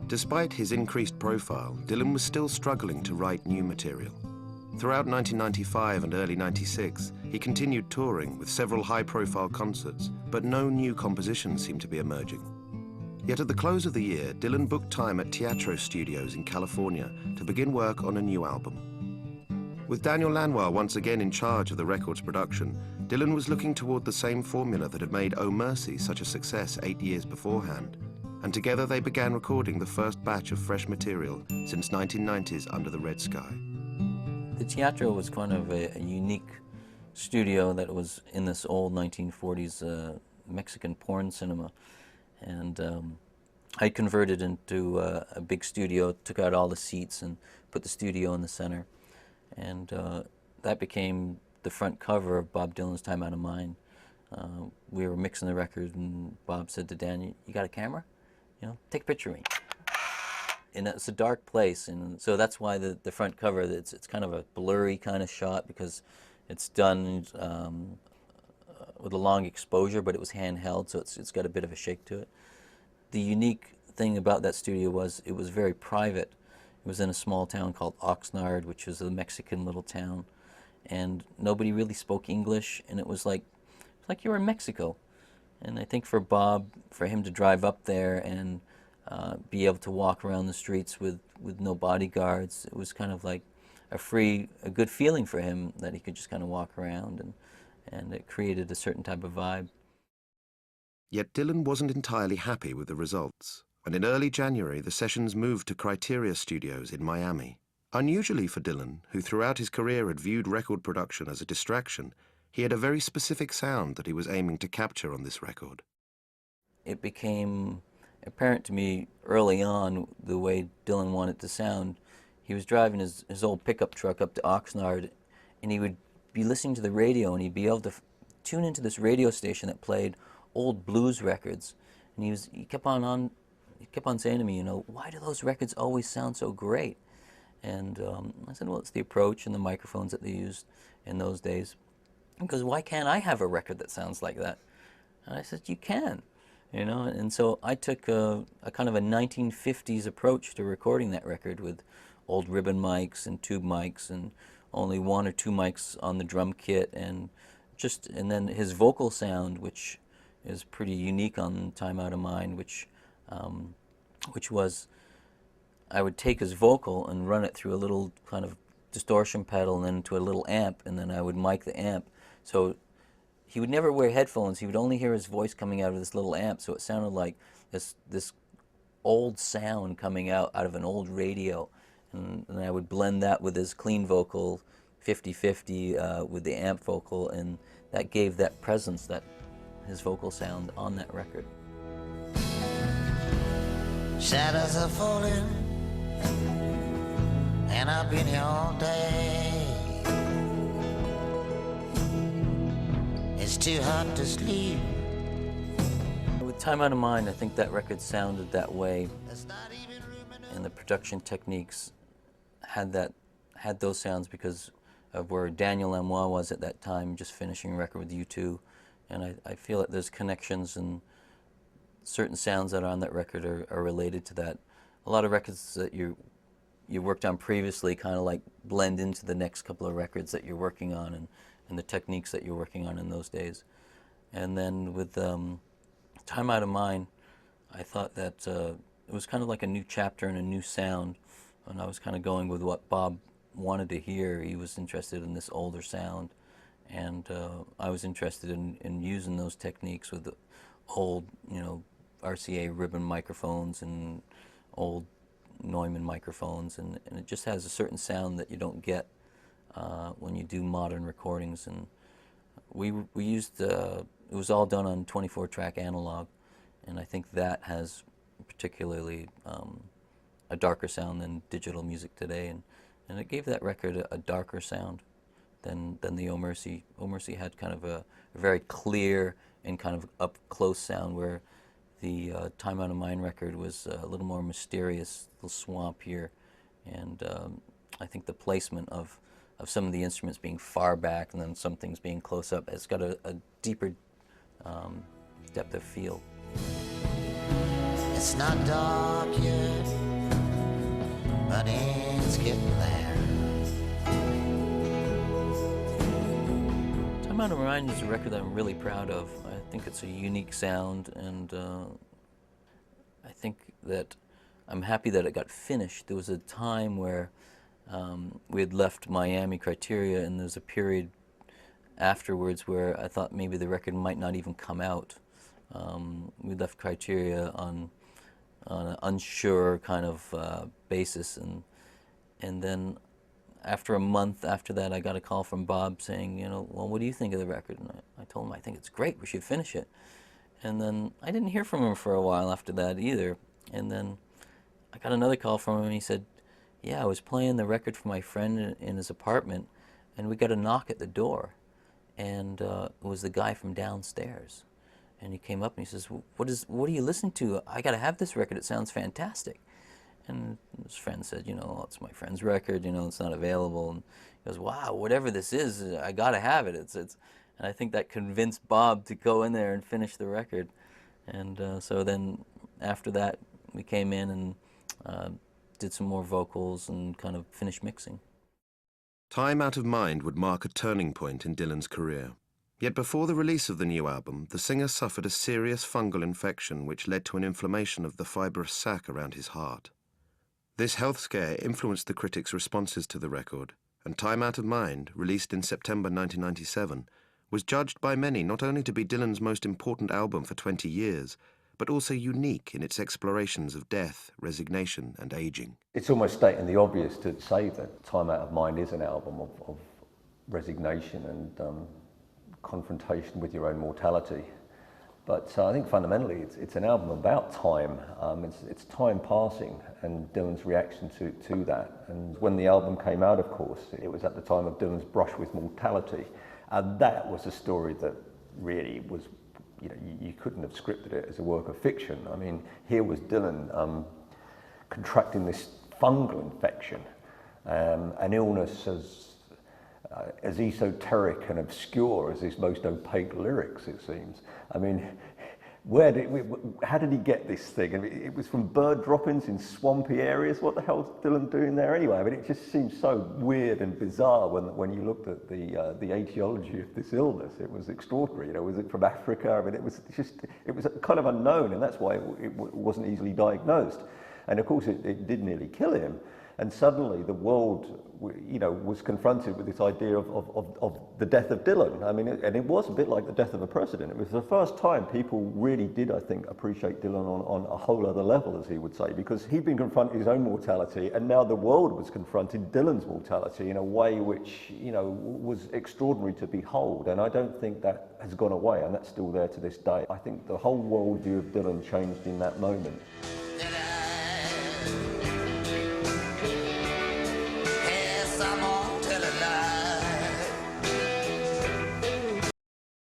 Despite his increased profile, Dylan was still struggling to write new material. Throughout 1995 and early 96, he continued touring with several high-profile concerts, but no new compositions seemed to be emerging. Yet at the close of the year, Dylan booked time at Teatro Studios in California to begin work on a new album. With Daniel Lanois once again in charge of the record's production, Dylan was looking toward the same formula that had made Oh Mercy such a success 8 years beforehand, and together they began recording the first batch of fresh material since 1990's Under the Red Sky. The Teatro was kind of a unique studio that was in this old 1940s Mexican porn cinema, and I converted into a big studio, took out all the seats and put the studio in the center. And that became the front cover of Bob Dylan's Time Out of Mind. We were mixing the record, and Bob said to Dan, "You got a camera? You know, take a picture of me." And it's a dark place, and so that's why the front cover, it's kind of a blurry kind of shot because it's done with a long exposure, but it was handheld, so it's got a bit of a shake to it. The unique thing about that studio was it was very private. It was in a small town called Oxnard, which was a Mexican little town, and nobody really spoke English, and it was like you were in Mexico. And I think for Bob, for him to drive up there and be able to walk around the streets with no bodyguards, it was kind of like a good feeling for him that he could just kind of walk around, and it created a certain type of vibe. Yet Dylan wasn't entirely happy with the results, and in early January the sessions moved to Criteria Studios in Miami. Unusually for Dylan, who throughout his career had viewed record production as a distraction, he had a very specific sound that he was aiming to capture on this record. It became apparent to me early on the way Dylan wanted to sound. He was driving his old pickup truck up to Oxnard, and he would be listening to the radio, and he'd be able to tune into this radio station that played old blues records. And he kept on saying to me, you know, "Why do those records always sound so great?" And I said, well, it's the approach and the microphones that they used in those days. Because why can't I have a record that sounds like that? And I said, you can, you know. And so I took a kind of a 1950s approach to recording that record with old ribbon mics and tube mics and only 1 or 2 mics on the drum kit, and then his vocal sound, which is pretty unique on Time Out of Mind, which was, I would take his vocal and run it through a little kind of distortion pedal and then into a little amp, and then I would mic the amp. So he would never wear headphones. He would only hear his voice coming out of this little amp, so it sounded like this old sound coming out of an old radio. And I would blend that with his clean vocal, 50-50 with the amp vocal, and that gave that presence, that his vocal sound on that record. Shadows are falling, and I've been here all day. It's too hot to sleep. With Time Out of Mind, I think that record sounded that way, and the production techniques had those sounds because of where Daniel Lanois was at that time, just finishing a record with U2. And I feel that there's connections, and certain sounds that are on that record are related to that. A lot of records that you worked on previously kind of like blend into the next couple of records that you're working on, and the techniques that you're working on in those days. And then with Time Out of Mind, I thought that it was kind of like a new chapter and a new sound, and I was kind of going with what Bob wanted to hear. He was interested in this older sound, and I was interested in using those techniques with the old, you know, RCA ribbon microphones and old Neumann microphones, and it just has a certain sound that you don't get when you do modern recordings. And we used, it was all done on 24-track analog, and I think that has particularly a darker sound than digital music today, and it gave that record a darker sound than the Oh Mercy. Oh Mercy had kind of a very clear and kind of up-close sound, where the Time Out of Mind record was a little more mysterious, a little swampier, and I think the placement of some of the instruments being far back and then some things being close up, it's got a deeper depth of feel. It's not dark yet, getting there. Time Out of Mind is a record that I'm really proud of. I think it's a unique sound, and I think that I'm happy that it got finished. There was a time where we had left Miami Criteria, and there was a period afterwards where I thought maybe the record might not even come out. We left Criteria on an unsure kind of basis, and then after a month after that, I got a call from Bob saying, well, what do you think of the record? And I told him, I think it's great, we should finish it. And then I didn't hear from him for a while after that either. And then I got another call from him, and he said, yeah, I was playing the record for my friend in his apartment, and we got a knock at the door. And it was the guy from downstairs. And he came up and he says, what are you listening to? I got to have this record, it sounds fantastic. And his friend said, it's my friend's record, it's not available. And he goes, wow, whatever this is, I got to have it. And I think that convinced Bob to go in there and finish the record. And so then after that, we came in and did some more vocals and kind of finished mixing. Time Out of Mind would mark a turning point in Dylan's career. Yet before the release of the new album, the singer suffered a serious fungal infection which led to an inflammation of the fibrous sac around his heart. This health scare influenced the critics' responses to the record, and Time Out of Mind, released in September 1997, was judged by many not only to be Dylan's most important album for 20 years, but also unique in its explorations of death, resignation, and aging. It's almost stating the obvious to say that Time Out of Mind is an album of resignation and confrontation with your own mortality. But I think fundamentally it's an album about time. It's time passing and Dylan's reaction to that. And when the album came out, of course, it was at the time of Dylan's brush with mortality. And that was a story that really was, you couldn't have scripted it as a work of fiction. I mean, here was Dylan contracting this fungal infection, an illness as esoteric and obscure as his most opaque lyrics, it seems. I mean, how did he get this thing? I mean, it was from bird droppings in swampy areas. What the hell's Dylan doing there anyway? I mean, it just seems so weird and bizarre when you looked at the etiology of this illness. It was extraordinary. Was it from Africa? I mean, it was kind of unknown, and that's why it wasn't easily diagnosed. And of course, it did nearly kill him. And suddenly the world, was confronted with this idea of the death of Dylan. I mean, and it was a bit like the death of a president. It was the first time people really did, I think, appreciate Dylan on a whole other level, as he would say, because he'd been confronted with his own mortality, and now the world was confronted Dylan's mortality in a way which, was extraordinary to behold. And I don't think that has gone away, and that's still there to this day. I think the whole worldview of Dylan changed in that moment.